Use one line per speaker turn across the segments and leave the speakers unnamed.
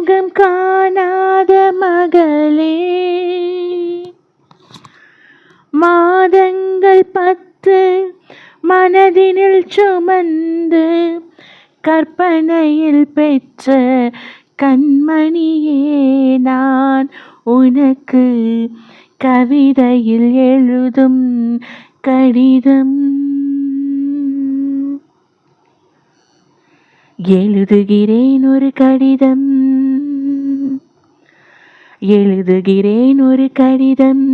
முகம் காணாத மகளே, மாதங்கள் 10 மனதினில் சுமந்து கற்பனையில் பெற்ற கண்மணியே, நான் உனக்கு கவிதையில் எழுதும் கடிதம். எழுதுகிறேன் ஒரு கடிதம், எழுதுகிறேன் ஒரு கடிதம்.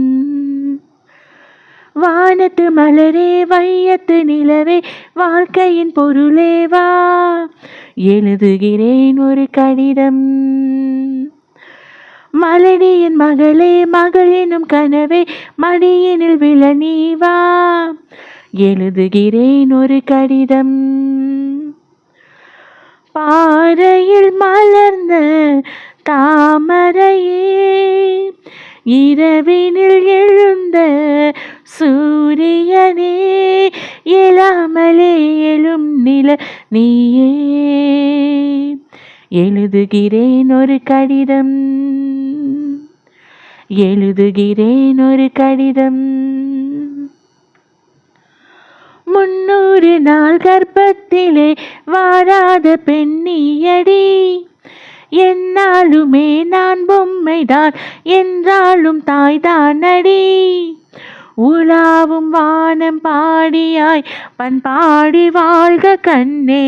வானத்து மலரே, வையத்து நிலவே, வாழ்க்கையின் பொருளே வா, எழுதுகிறேன் ஒரு கடிதம். மலடியின் மகளே, மகள் எனும் கனவே, மடியினில் விழ நீ வா, எழுதுகிறேன் ஒரு கடிதம். பாறையில் மலர்ந்த தாமரையே, இரவினில் எழுந்த சூரியனே, எழாமலே எழும் நில நீயே, எழுதுகிறேன் ஒரு கடிதம், எழுதுகிறேன் ஒரு கடிதம். 300 நாள் கர்ப்பத்திலே வாராத பெண்ணியடி, என்னாலுமே நான் பொம்மைதான் என்றாலும் தாய்தானடி. உலாவும் வானம் பாடியாய் பண்பாடி வாழ்க கண்ணே,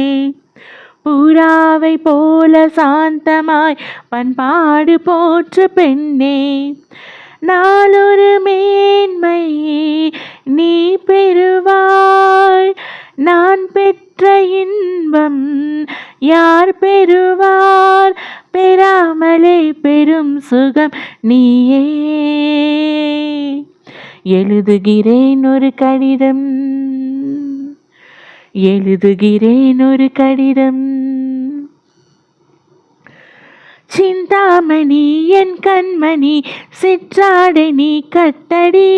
புறாவை போல சாந்தமாய் பண்பாடு போற்று பெண்ணே. நாளொரு மேன்மை நீ பெறுவாய், நான் பெற்ற இன்பம் யார் பெறுவார், பெறாமலே பெரும் சுகம் நீயே. எழுதுகிறேன் ஒரு கடிதம், எழுதுகிறேன் ஒரு கடிதம். சிந்தாமணி என் கண்மணி, சிற்றாடை நீ கட்டடி,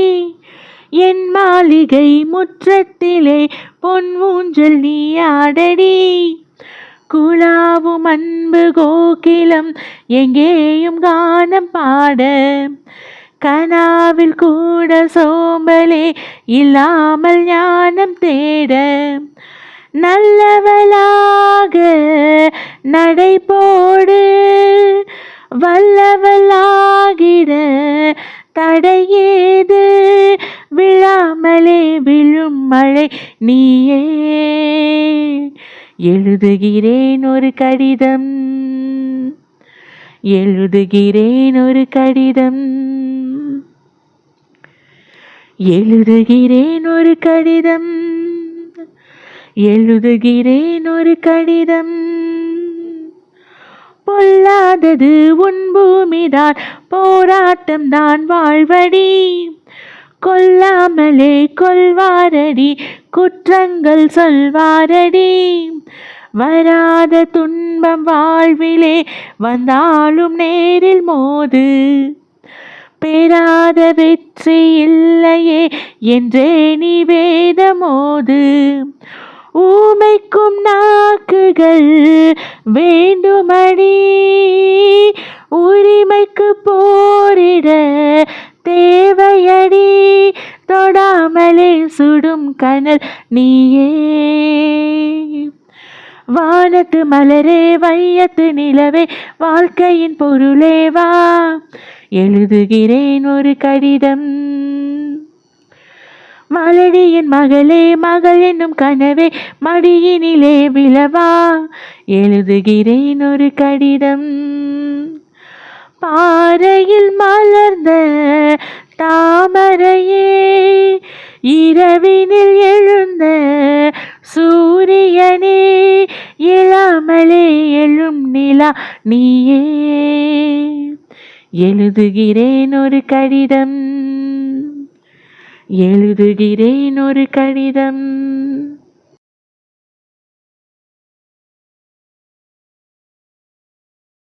என் மாளிகை முற்றத்திலே பொன் ஊஞ்சல் நீ ஆடடி. குழாவும் அன்பு கோகிலம் எங்கேயும் கானம் பாட, கனாவில் கூட சோம்பலே இல்லாமல் ஞானம் தேட. நல்லவளாக நடை போடு, வல்லவளாகிட தடையேது, விழாமலே விழும் மழை நீயே. எழுதுகிறேன் ஒரு கடிதம், எழுதுகிறேன் ஒரு கடிதம், எழுதுகிறேன் ஒரு கடிதம், எழுதுகிறேன் ஒரு கடிதம். பொல்லாதது உன் பூமிதான், போராட்டம் தான் வாழ்வடி, கொல்லாமலே கொல்வாரடி, குற்றங்கள் சொல்வாரடி. வராத துன்பம் வாழ்விலே வந்தாலும் நேரில் மோது, பெறாத வெற்றி இல்லையே என்றே நீ வேதமோது. ஊமைக்கும் நாக்குகள் வேண்டுமடி, உரிமைக்கு போரிட தேவையடி, தொடாமலே சுடும் கனல் நீயே. வானத்து மலரே, வையத்து நிலவே, வாழ்க்கையின் பொருளே வா, எழுதுகிறேன் ஒரு கடிதம். மலடியின் மகளே, மகள் என்னும் கனவே, மடியினிலே விழவா, எழுதுகிறேன் ஒரு கடிதம். பாறையில் மலர்ந்த தாமரையே, இரவினில் எழுந்த சூரியனே, எழாமலே எழும் நிலா நீயே. எழுதுகிறேன் ஒரு கடிதம், எழுதுகிறேன் ஒரு கடிதம்.